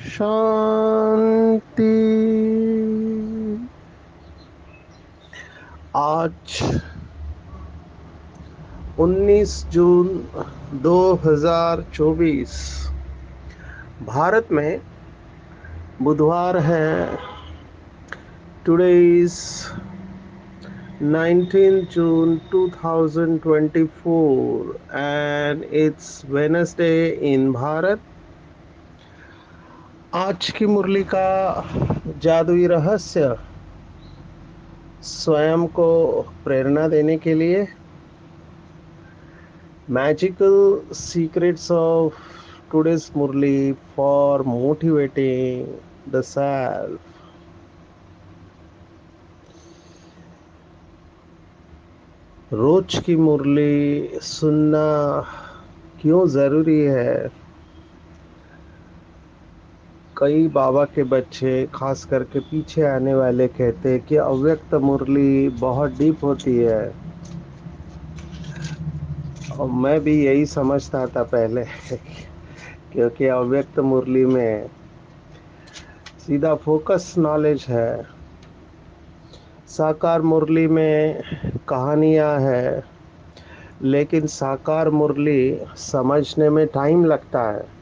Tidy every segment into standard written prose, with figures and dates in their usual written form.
शांति। आज 19 जून 2024 भारत में बुधवार है। Today is 19 June 2024 and it's Wednesday in Bharat. आज की मुरली का जादुई रहस्य स्वयं को प्रेरणा देने के लिए magical secrets of today's Murli for motivating the self. रोज की मुरली सुनना क्यों जरूरी है? कई बाबा के बच्चे खास करके पीछे आने वाले कहते हैं कि अव्यक्त मुरली बहुत डीप होती है, और मैं भी यही समझता था पहले क्योंकि अव्यक्त मुरली में सीधा फोकस नॉलेज है। साकार मुरली में कहानियां है, लेकिन साकार मुरली समझने में टाइम लगता है।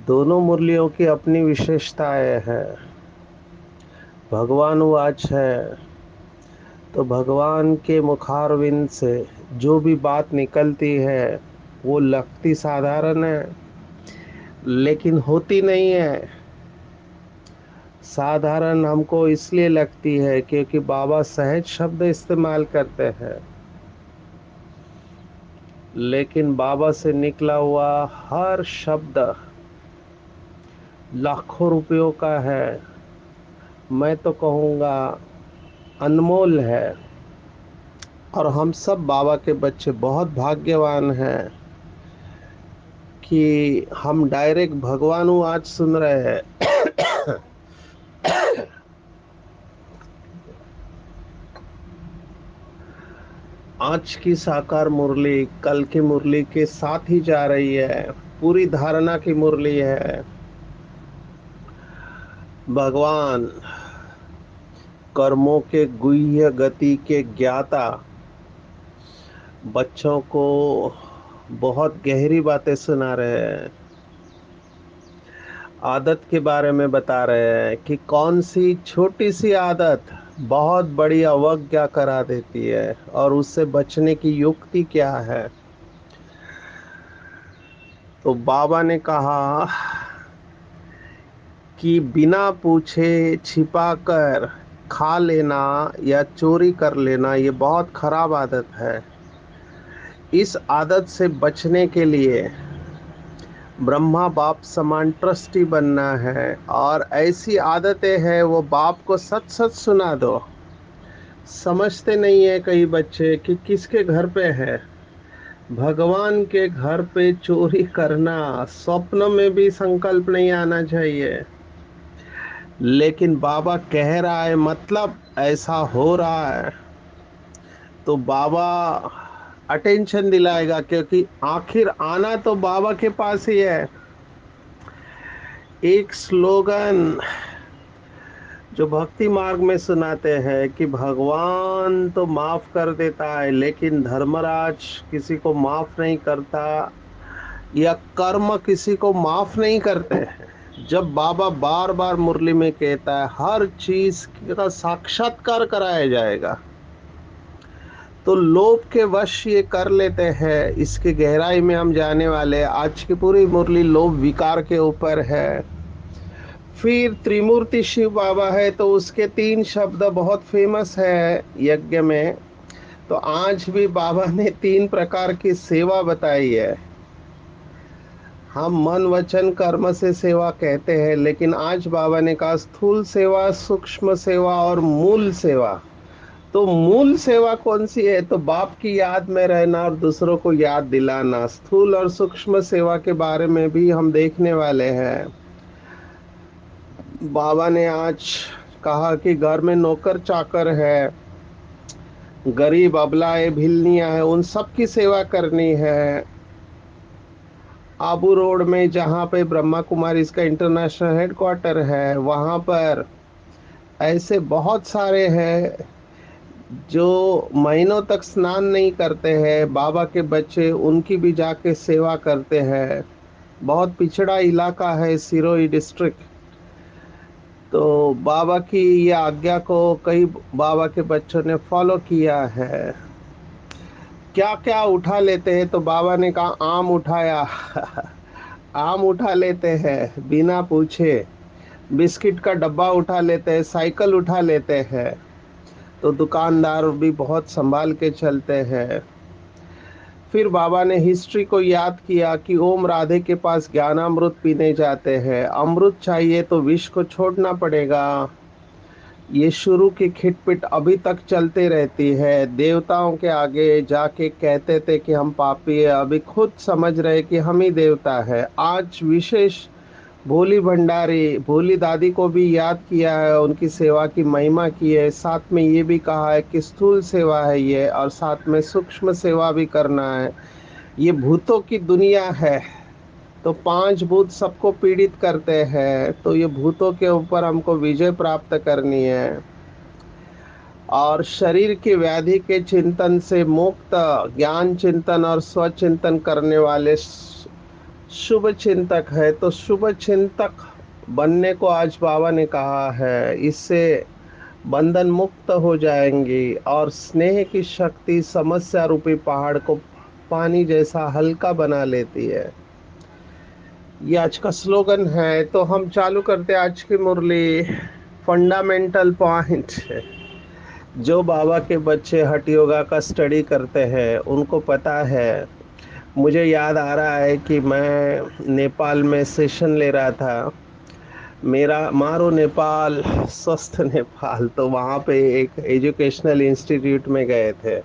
दोनों मुरलियों की अपनी विशेषताएं हैं। भगवान वाच है तो भगवान के मुखारविंद से जो भी बात निकलती है वो लगती साधारण है, लेकिन होती नहीं है। साधारण हमको इसलिए लगती है क्योंकि बाबा सहज शब्द इस्तेमाल करते हैं, लेकिन बाबा से निकला हुआ हर शब्द लाखों रुपयों का है। मैं तो कहूँगा अनमोल है। और हम सब बाबा के बच्चे बहुत भाग्यवान हैं कि हम डायरेक्ट भगवान आज सुन रहे हैं। आज की साकार मुरली कल की मुरली के साथ ही जा रही है। पूरी धारणा की मुरली है। भगवान कर्मों के गुह्य गति के ज्ञाता बच्चों को बहुत गहरी बातें सुना रहे हैं। आदत के बारे में बता रहे हैं कि कौन सी छोटी सी आदत बहुत बड़ी अवज्ञा करा देती है और उससे बचने की युक्ति क्या है। तो बाबा ने कहा कि बिना पूछे छिपा कर खा लेना या चोरी कर लेना ये बहुत खराब आदत है। इस आदत से बचने के लिए ब्रह्मा बाप समान ट्रस्टी बनना है, और ऐसी आदतें हैं वो बाप को सच सच सुना दो। समझते नहीं है कई बच्चे कि किसके घर पे है। भगवान के घर पे चोरी करना स्वप्न में भी संकल्प नहीं आना चाहिए, लेकिन बाबा कह रहा है मतलब ऐसा हो रहा है तो बाबा अटेंशन दिलाएगा, क्योंकि आखिर आना तो बाबा के पास ही है। एक स्लोगन जो भक्ति मार्ग में सुनाते हैं कि भगवान तो माफ कर देता है लेकिन धर्मराज किसी को माफ नहीं करता, या कर्म किसी को माफ नहीं करते हैं। जब बाबा बार बार मुरली में कहता है हर चीज का साक्षात्कार कराया जाएगा, तो लोभ के वश ये कर लेते हैं। इसकी गहराई में हम जाने वाले। आज की पूरी मुरली लोभ विकार के ऊपर है। फिर त्रिमूर्ति शिव बाबा है तो उसके 3 शब्द बहुत फेमस है यज्ञ में। तो आज भी बाबा ने 3 प्रकार की सेवा बताई है। हम मन वचन कर्म से सेवा कहते हैं, लेकिन आज बाबा ने कहा स्थूल सेवा, सूक्ष्म सेवा और मूल सेवा। तो मूल सेवा कौन सी है? तो बाप की याद में रहना और दूसरों को याद दिलाना। स्थूल और सूक्ष्म सेवा के बारे में भी हम देखने वाले हैं। बाबा ने आज कहा कि घर में नौकर चाकर है, गरीब अबलाएं भिलनियां है, उन सब की सेवा करनी है। आबू रोड में जहाँ पे ब्रह्मा कुमारी इसका इंटरनेशनल हेडक्वार्टर है, वहाँ पर ऐसे बहुत सारे हैं जो महीनों तक स्नान नहीं करते हैं। बाबा के बच्चे उनकी भी जाके सेवा करते हैं। बहुत पिछड़ा इलाका है सिरोही डिस्ट्रिक्ट। तो बाबा की ये आज्ञा को कई बाबा के बच्चों ने फॉलो किया है। क्या क्या उठा लेते हैं? तो बाबा ने कहा आम उठाया आम उठा लेते हैं बिना पूछे, बिस्किट का डब्बा उठा लेते हैं, साइकिल उठा लेते हैं। तो दुकानदार भी बहुत संभाल के चलते हैं। फिर बाबा ने हिस्ट्री को याद किया कि ओम राधे के पास ज्ञानामृत पीने जाते हैं। अमृत चाहिए तो विष को छोड़ना पड़ेगा। ये शुरू की खिटपिट अभी तक चलती रहती है। देवताओं के आगे जाके कहते थे कि हम पापी है, अभी खुद समझ रहे कि हम ही देवता है। आज विशेष भोली भंडारी, भोली दादी को भी याद किया है, उनकी सेवा की महिमा की है। साथ में ये भी कहा है कि स्थूल सेवा है ये, और साथ में सूक्ष्म सेवा भी करना है। ये भूतों की दुनिया है, तो पांच भूत सबको पीड़ित करते हैं। तो ये भूतों के ऊपर हमको विजय प्राप्त करनी है, और शरीर की व्याधि के चिंतन से मुक्त, ज्ञान चिंतन और स्वचिंतन करने वाले शुभ चिंतक है। तो शुभ चिंतक बनने को आज बाबा ने कहा है। इससे बंधन मुक्त हो जाएंगी, और स्नेह की शक्ति समस्या रूपी पहाड़ को पानी जैसा हल्का बना लेती है। ये आज का स्लोगन है। तो हम चालू करते हैं आज की मुरली। फंडामेंटल पॉइंट, जो बाबा के बच्चे हठ योगा का स्टडी करते हैं उनको पता है। मुझे याद आ रहा है कि मैं नेपाल में सेशन ले रहा था। मेरा मारो नेपाल स्वस्थ नेपाल, तो वहाँ पे एक एजुकेशनल इंस्टीट्यूट में गए थे,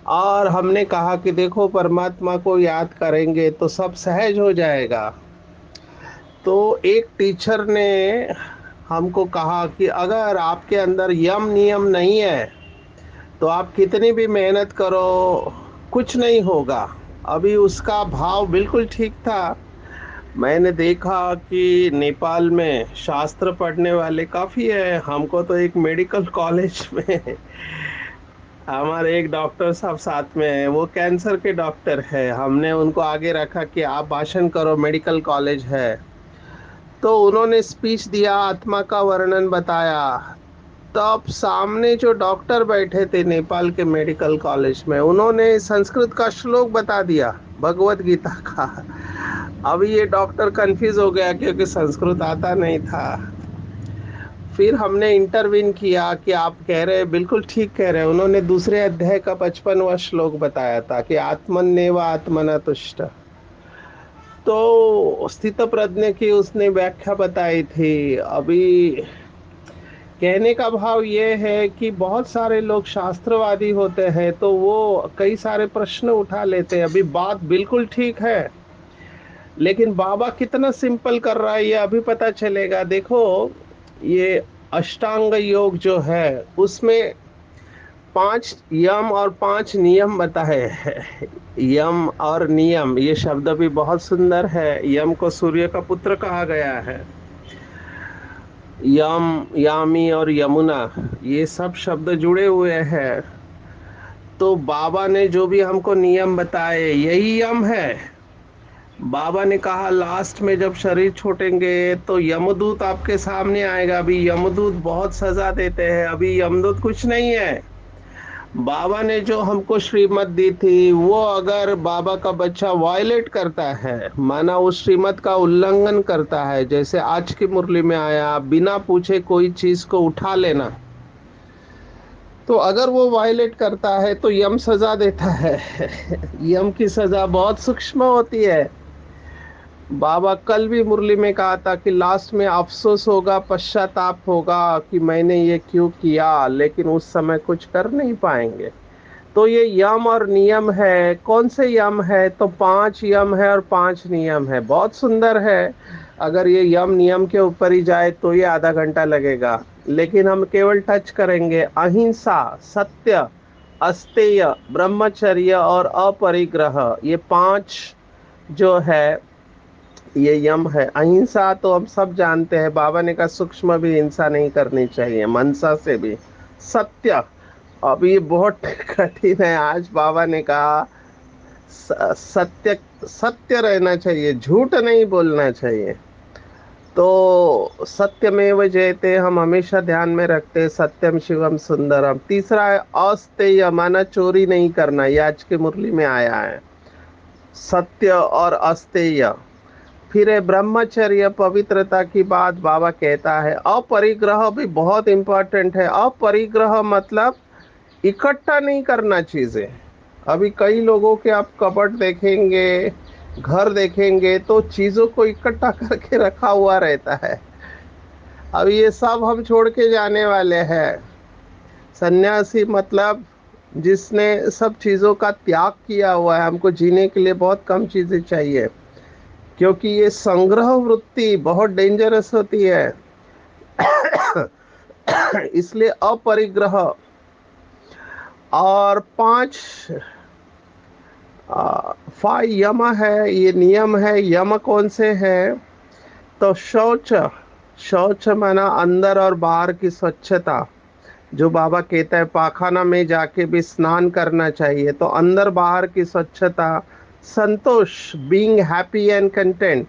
और हमने कहा कि देखो परमात्मा को याद करेंगे तो सब सहज हो जाएगा। तो एक टीचर ने हमको कहा कि अगर आपके अंदर यम नियम नहीं है तो आप कितनी भी मेहनत करो कुछ नहीं होगा। अभी उसका भाव बिल्कुल ठीक था। मैंने देखा कि नेपाल में शास्त्र पढ़ने वाले काफ़ी है। हमको तो एक मेडिकल कॉलेज में हमारे एक डॉक्टर साहब साथ में है, वो कैंसर के डॉक्टर है। हमने उनको आगे रखा कि आप भाषण करो, मेडिकल कॉलेज है। तो उन्होंने स्पीच दिया, आत्मा का वर्णन बताया। तब सामने जो डॉक्टर बैठे थे नेपाल के मेडिकल कॉलेज में, उन्होंने संस्कृत का श्लोक बता दिया, भगवत गीता का। अभी ये डॉक्टर कंफ्यूज हो गया क्योंकि संस्कृत आता नहीं था। फिर हमने इंटरवीन किया कि आप कह रहे हैं बिल्कुल ठीक कह रहे हैं। उन्होंने दूसरे अध्याय का 55वां श्लोक बताया था कि आत्मन्नेव आत्मना तुष्ट। तो स्थित प्रज्ञ की उसने व्याख्या बताई थी। अभी कहने का भाव ये है कि बहुत सारे लोग शास्त्रवादी होते हैं तो वो कई सारे प्रश्न उठा लेते हैं। अभी बात बिल्कुल ठीक है, लेकिन बाबा कितना सिंपल कर रहा है ये अभी पता चलेगा। देखो, ये अष्टांग योग जो है उसमें 5 यम और 5 नियम बताए हैं। यम और नियम ये शब्द भी बहुत सुंदर है। यम को सूर्य का पुत्र कहा गया है। यम, यामी और यमुना, ये सब शब्द जुड़े हुए हैं। तो बाबा ने जो भी हमको नियम बताए यही यम है। बाबा ने कहा लास्ट में जब शरीर छोड़ेंगे तो यमदूत आपके सामने आएगा। अभी यमदूत बहुत सजा देते हैं, अभी यमदूत कुछ नहीं है। बाबा ने जो हमको श्रीमत दी थी, वो अगर बाबा का बच्चा वायलेट करता है, माना उस श्रीमत का उल्लंघन करता है, जैसे आज की मुरली में आया बिना पूछे कोई चीज को उठा लेना, तो अगर वो वायलेट करता है तो यम सजा देता है। यम की सजा बहुत सूक्ष्म होती है। बाबा कल भी मुरली में कहा था कि लास्ट में अफसोस होगा, पश्चाताप होगा कि मैंने ये क्यों किया, लेकिन उस समय कुछ कर नहीं पाएंगे। तो ये यम और नियम है। कौन से यम है? तो 5 यम है और 5 नियम है। बहुत सुंदर है। अगर ये यम नियम के ऊपर ही जाए तो ये आधा घंटा लगेगा, लेकिन हम केवल टच करेंगे। अहिंसा, सत्य, अस्तेय, ब्रह्मचर्य और अपरिग्रह, ये 5 जो है ये यम है। अहिंसा तो हम सब जानते हैं, बाबा ने कहा सूक्ष्म भी हिंसा नहीं करनी चाहिए, मनसा से भी। सत्य, अब ये बहुत कठिन है। आज बाबा ने कहा सत्य, सत्य रहना चाहिए, झूठ नहीं बोलना चाहिए। तो सत्यमेव जयते हम हमेशा ध्यान में रखते हैं, सत्यम शिवम सुंदरम। तीसरा है अस्तेय, माना चोरी नहीं करना, ये आज की मुरली में आया है। सत्य और अस्तेय। फिर है ब्रह्मचर्य, पवित्रता की बात बाबा कहता है। अपरिग्रह भी बहुत इंपॉर्टेंट है। अपरिग्रह मतलब इकट्ठा नहीं करना चीजें। अभी कई लोगों के आप कपबोर्ड देखेंगे, घर देखेंगे तो चीजों को इकट्ठा करके रखा हुआ रहता है। अब ये सब हम छोड़ के जाने वाले हैं। सन्यासी मतलब जिसने सब चीजों का त्याग किया हुआ है। हमको जीने के लिए बहुत कम चीजें चाहिए, क्योंकि ये संग्रह वृत्ति बहुत डेंजरस होती है। इसलिए अपरिग्रह। और 5 फाइव यम है, ये नियम है। यम कौन से हैं? तो शौच, शौच माना अंदर और बाहर की स्वच्छता। जो बाबा कहता है पाखाना में जाके भी स्नान करना चाहिए, तो अंदर बाहर की स्वच्छता। संतोष, बीइंग हैप्पी एंड कंटेंट,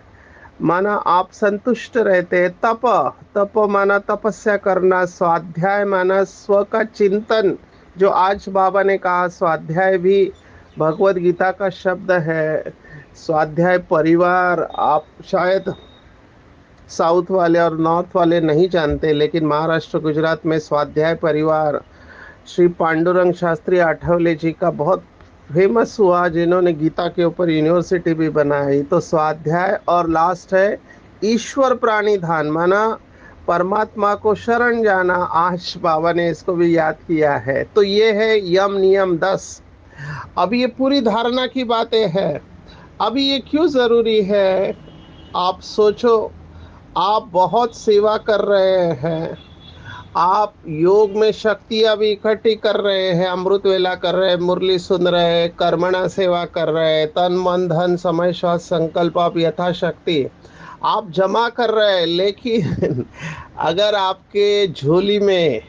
माना आप संतुष्ट रहते हैं। तप, तप माना तपस्या करना। स्वाध्याय माना स्व का चिंतन। जो आज बाबा ने कहा स्वाध्याय भी भगवत गीता का शब्द है। स्वाध्याय परिवार, आप शायद साउथ वाले और नॉर्थ वाले नहीं जानते, लेकिन महाराष्ट्र गुजरात में स्वाध्याय परिवार श्री पांडुरंग शास्त्री आठवले जी का बहुत फेमस हुआ, जिन्होंने गीता के ऊपर यूनिवर्सिटी भी बनाई। तो स्वाध्याय। और लास्ट है ईश्वर प्राणिधान, माना परमात्मा को शरण जाना। आज बाबा ने इसको भी याद किया है। तो ये है यम नियम 10। अब ये पूरी धारणा की बातें हैं। अभी ये क्यों जरूरी है? आप सोचो, आप बहुत सेवा कर रहे हैं, आप योग में शक्तियां भी इकट्ठी कर रहे हैं, अमृत वेला कर रहे हैं, मुरली सुन रहे हैं, कर्मणा सेवा कर रहे हैं, तन मन धन समय श्वास संकल्प आप यथाशक्ति आप जमा कर रहे हैं। लेकिन अगर आपके झोली में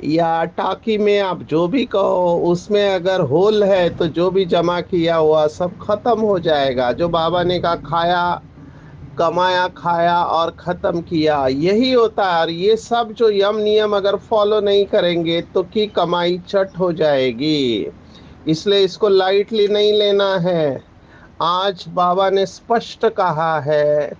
या टाकी में, आप जो भी कहो, उसमें अगर होल है तो जो भी जमा किया हुआ सब खत्म हो जाएगा। जो बाबा ने कहा खाया, कमाया, खाया और खत्म किया, यही होता है। और ये सब जो यम नियम अगर फॉलो नहीं करेंगे तो की कमाई चट हो जाएगी। इसलिए इसको लाइटली नहीं लेना है। आज बाबा ने स्पष्ट कहा है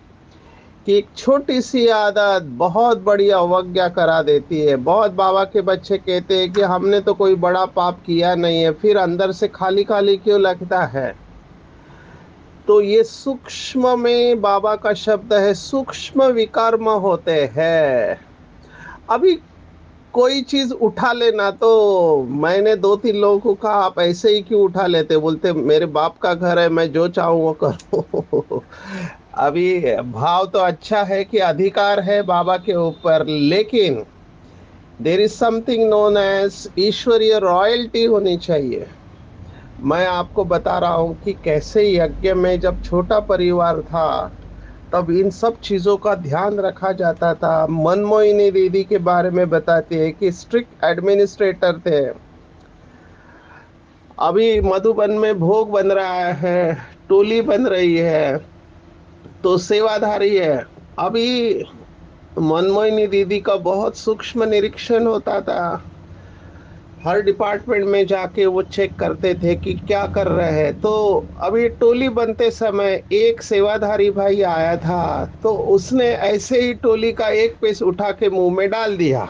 कि एक छोटी सी आदत बहुत बड़ी अवज्ञा करा देती है। बहुत बाबा के बच्चे कहते हैं कि हमने तो कोई बड़ा पाप किया नहीं है, फिर अंदर से खाली खाली क्यों लगता है? तो ये सूक्ष्म में बाबा का शब्द है, सूक्ष्म विकर्म होते हैं। अभी कोई चीज उठा लेना, तो मैंने 2-3 लोगों को कहा आप ऐसे ही क्यों उठा लेते? बोलते मेरे बाप का घर है, मैं जो चाहूँ वो करूँ। अभी भाव तो अच्छा है कि अधिकार है बाबा के ऊपर, लेकिन there is something known as ईश्वरीय रॉयल्टी होनी चाहिए। मैं आपको बता रहा हूँ कि कैसे यज्ञ में जब छोटा परिवार था तब इन सब चीजों का ध्यान रखा जाता था। मनमोहिनी दीदी के बारे में बताती है कि स्ट्रिक्ट एडमिनिस्ट्रेटर थे। अभी मधुबन में भोग बन रहा है, टोली बन रही है, तो सेवाधारी है। अभी मनमोहिनी दीदी का बहुत सूक्ष्म निरीक्षण होता था। हर डिपार्टमेंट में जाके वो चेक करते थे कि क्या कर रहे हैं। तो अभी टोली बनते समय एक सेवाधारी भाई आया था, तो उसने ऐसे ही टोली का एक पीस उठा के मुंह में डाल दिया।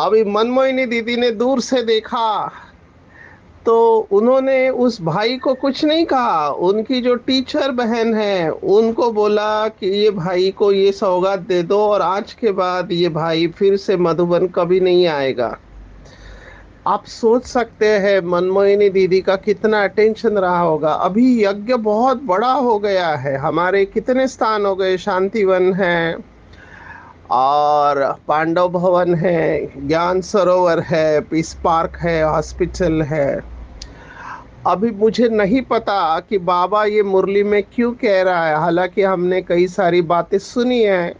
अभी मनमोहिनी दीदी ने दूर से देखा, तो उन्होंने उस भाई को कुछ नहीं कहा, उनकी जो टीचर बहन है उनको बोला कि ये भाई को ये सौगात दे दो और आज के बाद ये भाई फिर से मधुबन कभी नहीं आएगा। आप सोच सकते हैं मनमोहिनी दीदी का कितना अटेंशन रहा होगा। अभी यज्ञ बहुत बड़ा हो गया है, हमारे कितने स्थान हो गए, शांतिवन है और पांडव भवन है, ज्ञान सरोवर है, पीस पार्क है, हॉस्पिटल है। अभी मुझे नहीं पता कि बाबा ये मुरली में क्यों कह रहा है, हालांकि हमने कई सारी बातें सुनी है,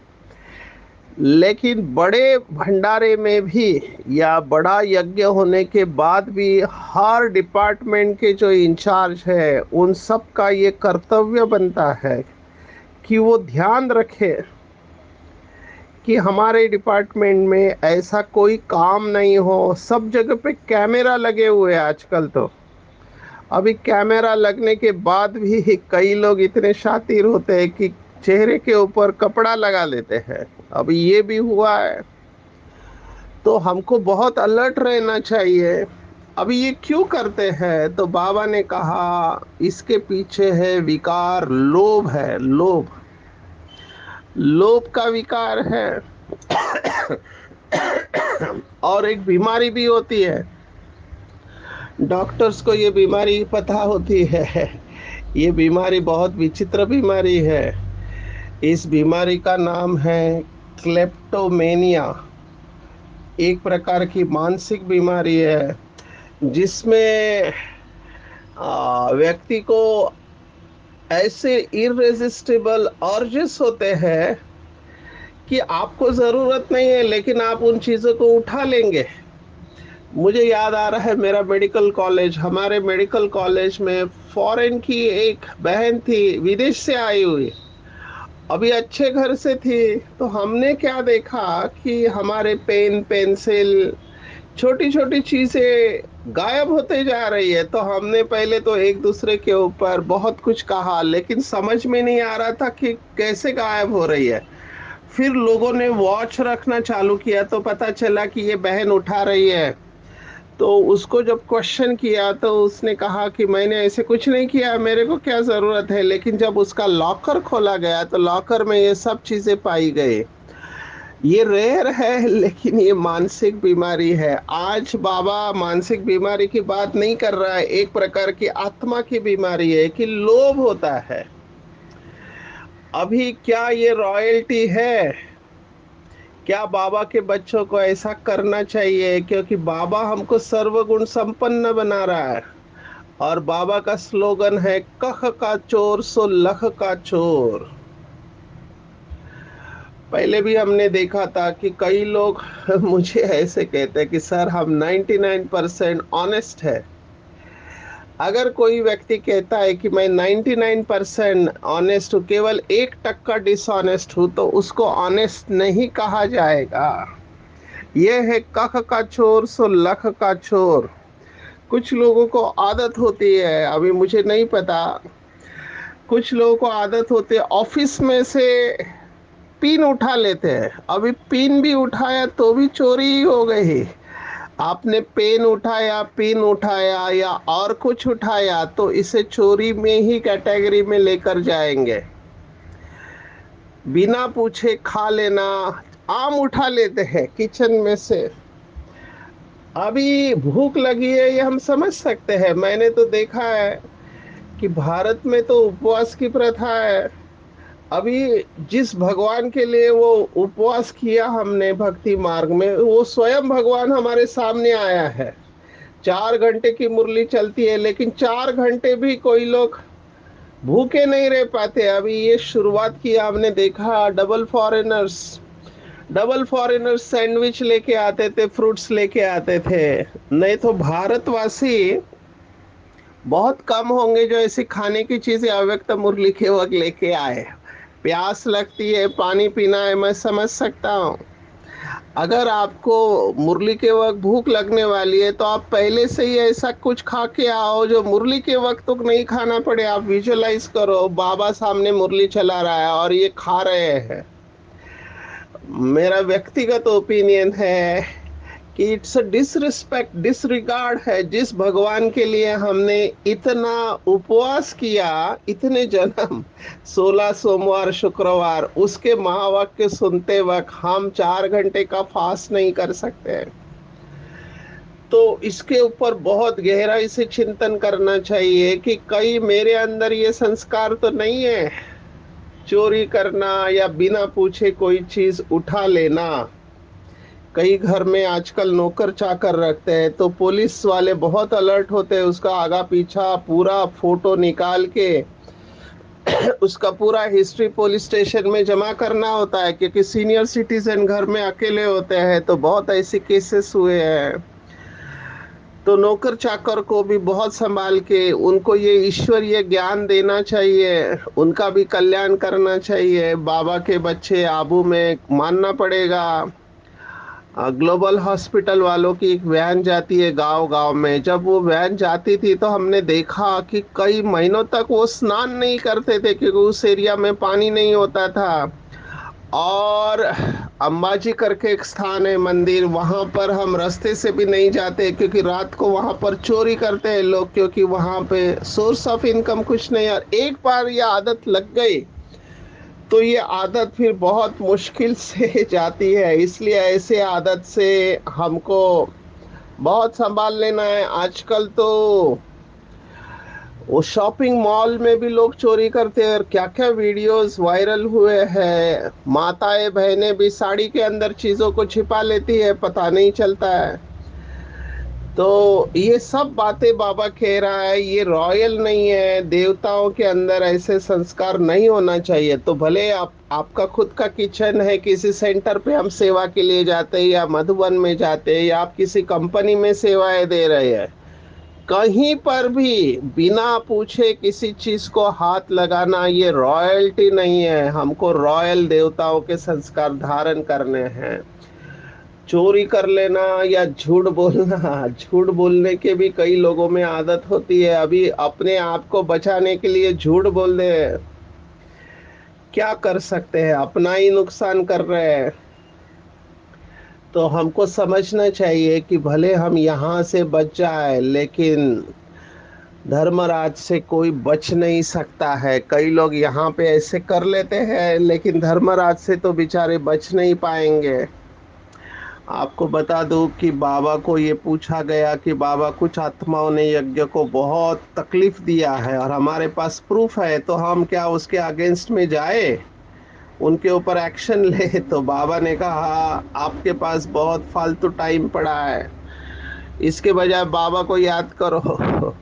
लेकिन बड़े भंडारे में भी या बड़ा यज्ञ होने के बाद भी हर डिपार्टमेंट के जो इंचार्ज है उन सब का ये कर्तव्य बनता है कि वो ध्यान रखे कि हमारे डिपार्टमेंट में ऐसा कोई काम नहीं हो। सब जगह पे कैमरा लगे हुए हैं आजकल। तो अभी कैमरा लगने के बाद भी कई लोग इतने शातिर होते हैं कि चेहरे के ऊपर कपड़ा लगा लेते हैं। अभी ये भी हुआ है, तो हमको बहुत अलर्ट रहना चाहिए। अभी ये क्यों करते हैं, तो बाबा ने कहा इसके पीछे है विकार, लोभ है, लोभ, लोभ का विकार है। और एक बीमारी भी होती है, डॉक्टर्स को ये बीमारी पता होती है। ये बीमारी बहुत विचित्र बीमारी है। इस बीमारी का नाम है क्लेप्टोमेनिया। एक प्रकार की मानसिक बीमारी है जिसमें व्यक्ति को ऐसे इररेजिस्टिबल अर्जेस होते हैं कि आपको जरूरत नहीं है लेकिन आप उन चीजों को उठा लेंगे। मुझे याद आ रहा है मेरा मेडिकल कॉलेज, हमारे मेडिकल कॉलेज में फॉरेन की एक बहन थी, विदेश से आई हुई, अभी अच्छे घर से थी। तो हमने क्या देखा कि हमारे पेन पेंसिल छोटी छोटी चीजें गायब होते जा रही है। तो हमने पहले तो एक दूसरे के ऊपर बहुत कुछ कहा, लेकिन समझ में नहीं आ रहा था कि कैसे गायब हो रही है। फिर लोगों ने वॉच रखना चालू किया तो पता चला कि ये बहन उठा रही है। तो उसको जब क्वेश्चन किया तो उसने कहा कि मैंने ऐसे कुछ नहीं किया, मेरे को क्या ज़रूरत है। लेकिन जब उसका लॉकर खोला गया तो लॉकर में ये सब चीज़ें पाई गई। ये रेयर है लेकिन ये मानसिक बीमारी है। आज बाबा मानसिक बीमारी की बात नहीं कर रहा है, एक प्रकार की आत्मा की बीमारी है कि लोभ होता है। अभी क्या ये रॉयल्टी है? क्या बाबा के बच्चों को ऐसा करना चाहिए? क्योंकि बाबा हमको सर्वगुण संपन्न बना रहा है और बाबा का स्लोगन है कख का चोर सो लख का चोर। पहले भी हमने देखा था कि कई लोग मुझे ऐसे कहते हैं कि सर हम 99% ऑनेस्ट है। अगर कोई व्यक्ति कहता है कि मैं 99% ऑनेस्ट हूँ, केवल 1% डिसऑनेस्ट हूँ, तो उसको ऑनेस्ट नहीं कहा जाएगा। यह है कख का चोर सो लख का चोर। कुछ लोगों को आदत होती है, अभी मुझे नहीं पता, कुछ लोगों को आदत होती है ऑफिस में से पिन उठा लेते हैं। अभी पिन भी उठाया तो भी चोरी ही हो गई। आपने पेन उठाया, पिन उठाया या और कुछ उठाया तो इसे चोरी में ही कैटेगरी में लेकर जाएंगे। बिना पूछे खा लेना, आम उठा लेते हैं किचन में से। अभी भूख लगी है ये हम समझ सकते हैं। मैंने तो देखा है कि भारत में तो उपवास की प्रथा है। अभी जिस भगवान के लिए वो उपवास किया हमने भक्ति मार्ग में, वो स्वयं भगवान हमारे सामने आया है। 4 घंटे की मुरली चलती है लेकिन 4 घंटे भी कोई लोग भूखे नहीं रह पाते। अभी ये शुरुआत किया हमने देखा, डबल फॉरेनर्स सैंडविच लेके आते थे, फ्रूट्स लेके आते थे। नहीं तो भारतवासी बहुत कम होंगे जो ऐसी खाने की चीजें अव्यक्त मुरली के वक्त लेके आए। प्यास लगती है, पानी पीना है, मैं समझ सकता हूँ। अगर आपको मुरली के वक्त भूख लगने वाली है तो आप पहले से ही ऐसा कुछ खा के आओ जो मुरली के वक्त तो नहीं खाना पड़े। आप विजुअलाइज करो बाबा सामने मुरली चला रहा है और ये खा रहे हैं। मेरा व्यक्तिगत ओपिनियन है कि इट्स अ डिसरिस्पेक्ट, डिसरिगार्ड है। जिस भगवान के लिए हमने इतना उपवास किया, इतने जन्म, 16 सोमवार शुक्रवार, उसके महावाक्य सुनते वक्त हम 4 घंटे का फास्ट नहीं कर सकते। तो इसके ऊपर बहुत गहराई से चिंतन करना चाहिए कि कहीं मेरे अंदर ये संस्कार तो नहीं है, चोरी करना या बिना पूछे कोई चीज उठा लेना। कई घर में आजकल नौकर चाकर रखते हैं, तो पुलिस वाले बहुत अलर्ट होते हैं, उसका आगा पीछा पूरा फोटो निकाल के उसका पूरा हिस्ट्री पुलिस स्टेशन में जमा करना होता है, क्योंकि सीनियर सिटीजन घर में अकेले होते हैं। तो बहुत ऐसे केसेस हुए हैं। तो नौकर चाकर को भी बहुत संभाल के उनको ये ईश्वरीय ज्ञान देना चाहिए, उनका भी कल्याण करना चाहिए। बाबा के बच्चे आबू में मानना पड़ेगा, ग्लोबल हॉस्पिटल वालों की एक वैन जाती है गांव गांव में। जब वो वैन जाती थी तो हमने देखा कि कई महीनों तक वो स्नान नहीं करते थे, क्योंकि उस एरिया में पानी नहीं होता था। और अंबाजी करके एक स्थान है मंदिर, वहां पर हम रास्ते से भी नहीं जाते, क्योंकि रात को वहां पर चोरी करते हैं लोग, क्योंकि वहां पे सोर्स ऑफ इनकम कुछ नहीं। और एक बार ये आदत लग गई तो ये आदत फिर बहुत मुश्किल से जाती है। इसलिए ऐसे आदत से हमको बहुत संभाल लेना है। आजकल तो वो शॉपिंग मॉल में भी लोग चोरी करते हैं, और क्या क्या वीडियोस वायरल हुए हैं। माताएं बहनें भी साड़ी के अंदर चीजों को छिपा लेती है, पता नहीं चलता है। तो ये सब बातें बाबा कह रहा है, ये रॉयल नहीं है। देवताओं के अंदर ऐसे संस्कार नहीं होना चाहिए। तो भले आपका खुद का किचन है, किसी सेंटर पे हम सेवा के लिए जाते हैं, या मधुबन में जाते हैं, या आप किसी कंपनी में सेवाएं दे रहे हैं, कहीं पर भी बिना पूछे किसी चीज को हाथ लगाना ये रॉयल्टी नहीं है। हमको रॉयल देवताओं के संस्कार धारण करने हैं। चोरी कर लेना या झूठ बोलना, झूठ बोलने के भी कई लोगों में आदत होती है। अभी अपने आप को बचाने के लिए झूठ बोल दे, क्या कर सकते हैं, अपना ही नुकसान कर रहे हैं। तो हमको समझना चाहिए कि भले हम यहाँ से बच जाए, लेकिन धर्मराज से कोई बच नहीं सकता है। कई लोग यहाँ पे ऐसे कर लेते हैं, लेकिन धर्मराज से तो बेचारे बच नहीं पाएंगे। आपको बता दूं कि बाबा को ये पूछा गया कि बाबा, कुछ आत्माओं ने यज्ञ को बहुत तकलीफ दिया है और हमारे पास प्रूफ है, तो हम क्या उसके अगेंस्ट में जाए, उनके ऊपर एक्शन ले? तो बाबा ने कहा, आपके पास बहुत फालतू टाइम पड़ा है, इसके बजाय बाबा को याद करो।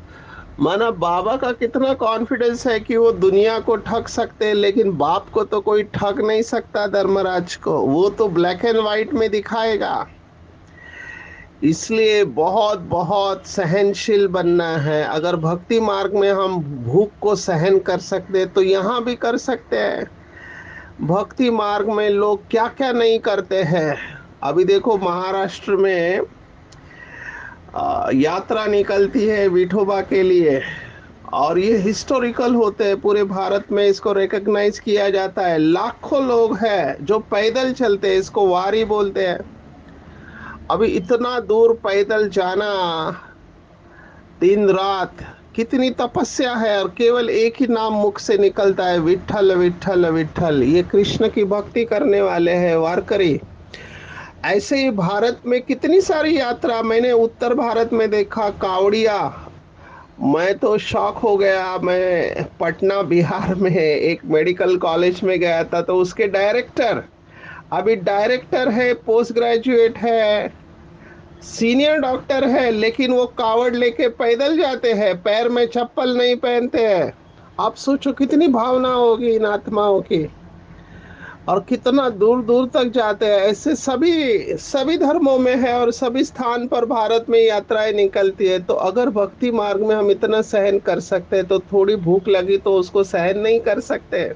माना बाबा का कितना कॉन्फिडेंस है कि वो दुनिया को ठग सकते हैं, लेकिन बाप को तो कोई ठग नहीं सकता। धर्मराज को वो तो ब्लैक एंड व्हाइट में दिखाएगा। इसलिए बहुत बहुत सहनशील बनना है। अगर भक्ति मार्ग में हम भूख को सहन कर सकते तो यहाँ भी कर सकते हैं। भक्ति मार्ग में लोग क्या क्या नहीं करते हैं। अभी देखो महाराष्ट्र में यात्रा निकलती है विठोबा के लिए, और ये हिस्टोरिकल होते हैं, पूरे भारत में इसको रिकॉग्नाइज किया जाता है। लाखों लोग हैं जो पैदल चलते हैं, इसको वारी बोलते हैं। अभी इतना दूर पैदल जाना, दिन रात, कितनी तपस्या है, और केवल एक ही नाम मुख से निकलता है, विठल विठल विठल। ये कृष्ण की भक्ति करने वाले हैं, वारकरी। ऐसे ही भारत में कितनी सारी यात्रा मैंने उत्तर भारत में देखा, कावड़िया। मैं तो शॉक हो गया। मैं पटना बिहार में एक मेडिकल कॉलेज में गया था, तो उसके डायरेक्टर, अभी डायरेक्टर है, पोस्ट ग्रेजुएट है, सीनियर डॉक्टर है, लेकिन वो कावड़ लेके पैदल जाते हैं, पैर में चप्पल नहीं पहनते हैं। आप सोचो कितनी भावना होगी इन आत्माओं की, और कितना दूर दूर तक जाते हैं। ऐसे सभी सभी धर्मों में है, और सभी स्थान पर भारत में यात्राएं निकलती है। तो अगर भक्ति मार्ग में हम इतना सहन कर सकते हैं, तो थोड़ी भूख लगी तो उसको सहन नहीं कर सकते?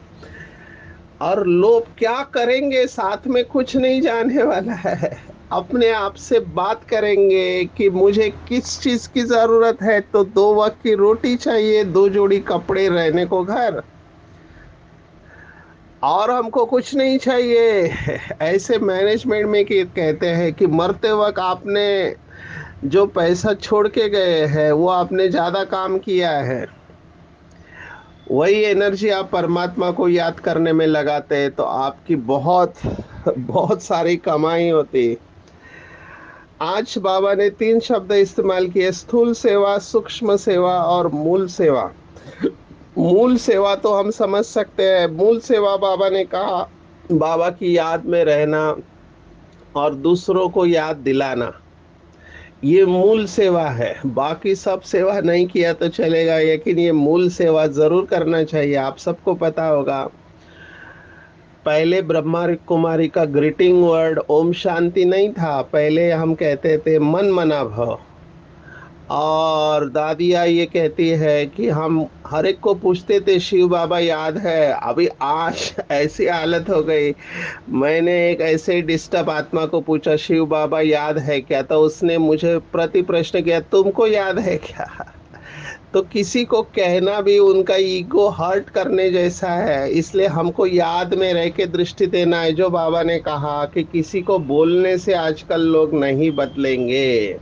और लोग क्या करेंगे, साथ में कुछ नहीं जाने वाला है। अपने आप से बात करेंगे कि मुझे किस चीज की जरूरत है, तो 2 वक्त की रोटी चाहिए, 2 जोड़ी कपड़े, रहने को घर। और हमको कुछ नहीं चाहिए। ऐसे मैनेजमेंट में कि कहते हैं कि मरते वक्त आपने जो पैसा छोड़ के गए हैं वो आपने ज़्यादा काम किया है, वही एनर्जी आप परमात्मा को याद करने में लगाते हैं तो आपकी बहुत बहुत सारी कमाई होती। आज बाबा ने 3 शब्द इस्तेमाल किए, स्थूल सेवा, सूक्ष्म सेवा और मूल सेवा। मूल सेवा तो हम समझ सकते हैं, मूल सेवा बाबा ने कहा बाबा की याद में रहना और दूसरों को याद दिलाना, ये मूल सेवा है। बाकी सब सेवा नहीं किया तो चलेगा, लेकिन ये मूल सेवा जरूर करना चाहिए। आप सबको पता होगा, पहले ब्रह्मा कुमारी का ग्रीटिंग वर्ड ओम शांति नहीं था, पहले हम कहते थे मन मना भव। और दादिया ये कहती है कि हम हर एक को पूछते थे शिव बाबा याद है। अभी आज ऐसी हालत हो गई, मैंने एक ऐसे ही डिस्टर्ब आत्मा को पूछा शिव बाबा याद है क्या, तो उसने मुझे प्रति प्रश्न किया तुमको याद है क्या। तो किसी को कहना भी उनका ईगो हर्ट करने जैसा है, इसलिए हमको याद में रह के दृष्टि देना है। जो बाबा ने कहा कि किसी को बोलने से आजकल लोग नहीं बदलेंगे।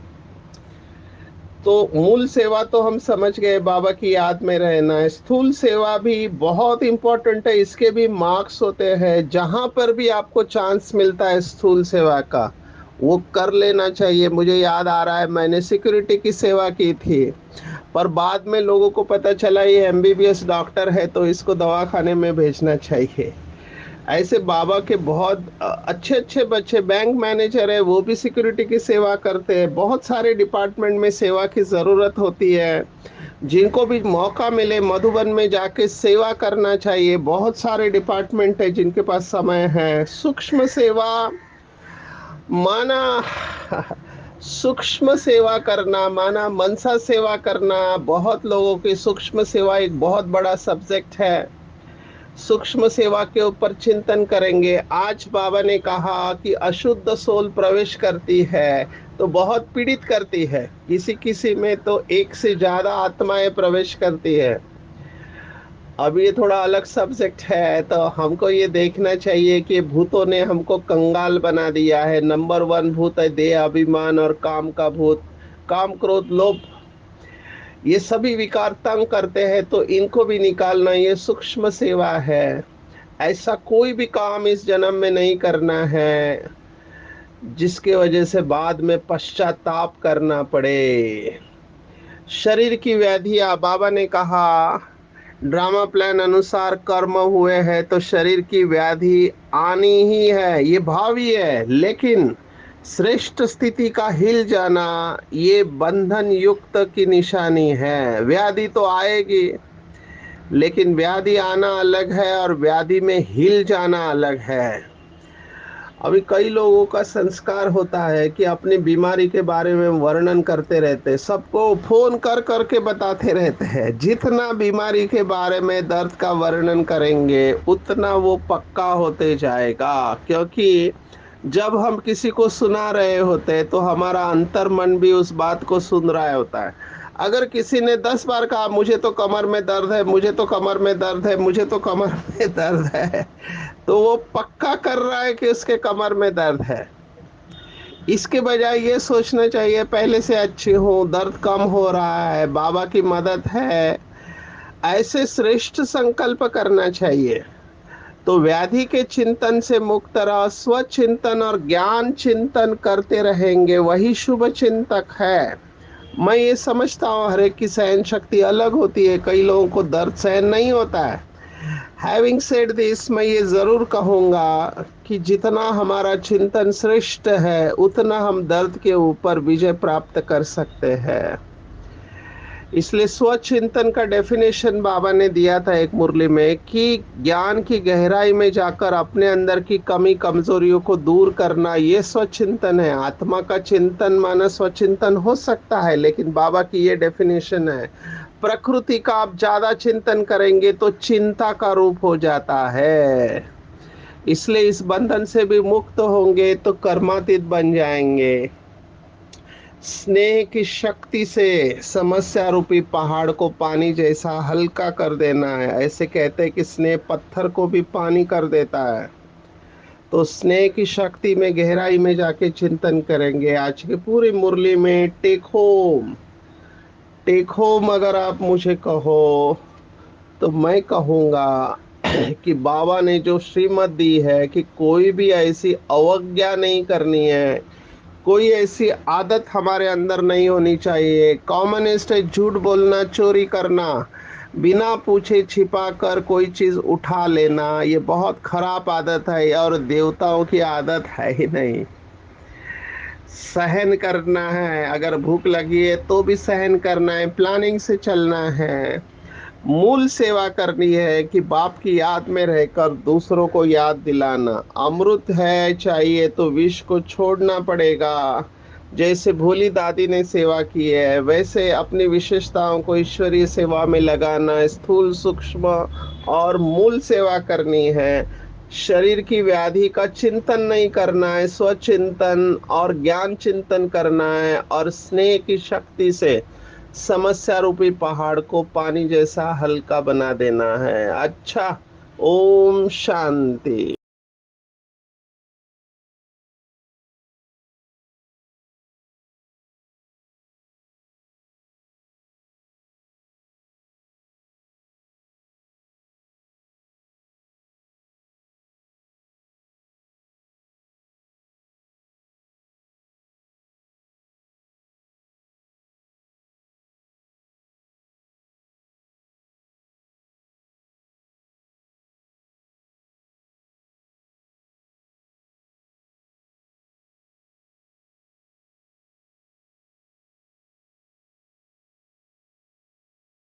तो मूल सेवा तो हम समझ गए, बाबा की याद में रहना है। स्थूल सेवा भी बहुत इंपॉर्टेंट है, इसके भी मार्क्स होते हैं। जहां पर भी आपको चांस मिलता है स्थूल सेवा का, वो कर लेना चाहिए। मुझे याद आ रहा है, मैंने सिक्योरिटी की सेवा की थी, पर बाद में लोगों को पता चला ये एमबीबीएस डॉक्टर है तो इसको दवाखाने में भेजना चाहिए। ऐसे बाबा के बहुत अच्छे अच्छे बच्चे बैंक मैनेजर है, वो भी सिक्योरिटी की सेवा करते हैं। बहुत सारे डिपार्टमेंट में सेवा की ज़रूरत होती है। जिनको भी मौका मिले मधुबन में जाके सेवा करना चाहिए। बहुत सारे डिपार्टमेंट है जिनके पास समय है। सूक्ष्म सेवा माना सूक्ष्म सेवा करना माना मनसा सेवा करना। बहुत लोगों की सूक्ष्म सेवा एक बहुत बड़ा सब्जेक्ट है। सूक्ष्म सेवा के ऊपर चिंतन करेंगे। आज बाबा ने कहा कि अशुद्ध सोल प्रवेश करती है तो बहुत पीड़ित करती है, किसी किसी में तो एक से ज्यादा आत्माएं प्रवेश करती है। अब ये थोड़ा अलग सब्जेक्ट है, तो हमको ये देखना चाहिए कि भूतों ने हमको कंगाल बना दिया है। नंबर 1 भूत है देह अभिमान और काम का भूत। काम क्रोध लोभ, ये सभी विकार तंग करते हैं, तो इनको भी निकालना ये सूक्ष्म सेवा है। ऐसा कोई भी काम इस जन्म में नहीं करना है जिसके वजह से बाद में पश्चाताप करना पड़े। शरीर की व्याधियां, बाबा ने कहा ड्रामा प्लान अनुसार कर्म हुए हैं तो शरीर की व्याधि आनी ही है, ये भावी है। लेकिन श्रेष्ठ स्थिति का हिल जाना ये बंधन युक्त की निशानी है। व्याधि तो आएगी, लेकिन व्याधि आना अलग है और व्याधि में हिल जाना अलग है। अभी कई लोगों का संस्कार होता है कि अपनी बीमारी के बारे में वर्णन करते रहते हैं, सबको फोन कर करके बताते रहते हैं। जितना बीमारी के बारे में दर्द का वर्णन करेंगे उतना वो पक्का होते जाएगा, क्योंकि जब हम किसी को सुना रहे होते हैं तो हमारा अंतर मन भी उस बात को सुन रहा होता है। अगर किसी ने 10 बार कहा मुझे तो कमर में दर्द है, मुझे तो कमर में दर्द है, मुझे तो कमर में दर्द है, तो वो पक्का कर रहा है कि उसके कमर में दर्द है। इसके बजाय ये सोचना चाहिए पहले से अच्छी हूँ, दर्द कम हो रहा है, बाबा की मदद है। ऐसे श्रेष्ठ संकल्प करना चाहिए। तो व्याधि के चिंतन से मुक्त रह, स्वचिंतन और ज्ञान चिंतन करते रहेंगे, वही शुभ चिंतक है। मैं ये समझता हूँ हर एक की सहन शक्ति अलग होती है, कई लोगों को दर्द सहन नहीं होता है। हैविंग सेड दिस, मैं ये जरूर कहूँगा कि जितना हमारा चिंतन श्रेष्ठ है उतना हम दर्द के ऊपर विजय प्राप्त कर सकते हैं। इसलिए स्वचिंतन का डेफिनेशन बाबा ने दिया था एक मुरली में कि ज्ञान की गहराई में जाकर अपने अंदर की कमी कमजोरियों को दूर करना, ये स्वचिंतन है। आत्मा का चिंतन माना स्वचिंतन हो सकता है, लेकिन बाबा की ये डेफिनेशन है। प्रकृति का आप ज्यादा चिंतन करेंगे तो चिंता का रूप हो जाता है। इसलिए इस बंधन से भी मुक्त होंगे तो कर्मातीत बन जाएंगे। स्नेह की शक्ति से समस्या रूपी पहाड़ को पानी जैसा हल्का कर देना है। ऐसे कहते हैं कि स्नेह पत्थर को भी पानी कर देता है। तो स्नेह की शक्ति में गहराई में जाके चिंतन करेंगे आज की पूरी मुरली में। टेक होम अगर आप मुझे कहो तो मैं कहूँगा कि बाबा ने जो श्रीमत दी है कि कोई भी ऐसी अवज्ञा नहीं करनी है, कोई ऐसी आदत हमारे अंदर नहीं होनी चाहिए। कॉमनिस्ट है झूठ बोलना, चोरी करना, बिना पूछे छिपा कर कोई चीज उठा लेना, ये बहुत खराब आदत है और देवताओं की आदत है ही नहीं। सहन करना है, अगर भूख लगी है तो भी सहन करना है, प्लानिंग से चलना है। मूल सेवा करनी है कि बाप की याद में रहकर दूसरों को याद दिलाना। अमृत है चाहिए तो विष को छोड़ना पड़ेगा। जैसे भोली दादी ने सेवा की है वैसे अपनी विशेषताओं को ईश्वरीय सेवा में लगाना, स्थूल सूक्ष्म और मूल सेवा करनी है। शरीर की व्याधि का चिंतन नहीं करना है, स्वचिंतन और ज्ञान चिंतन करना है और स्नेह की शक्ति से समस्या रूपी पहाड़ को पानी जैसा हल्का बना देना है। अच्छा, ओम शांति।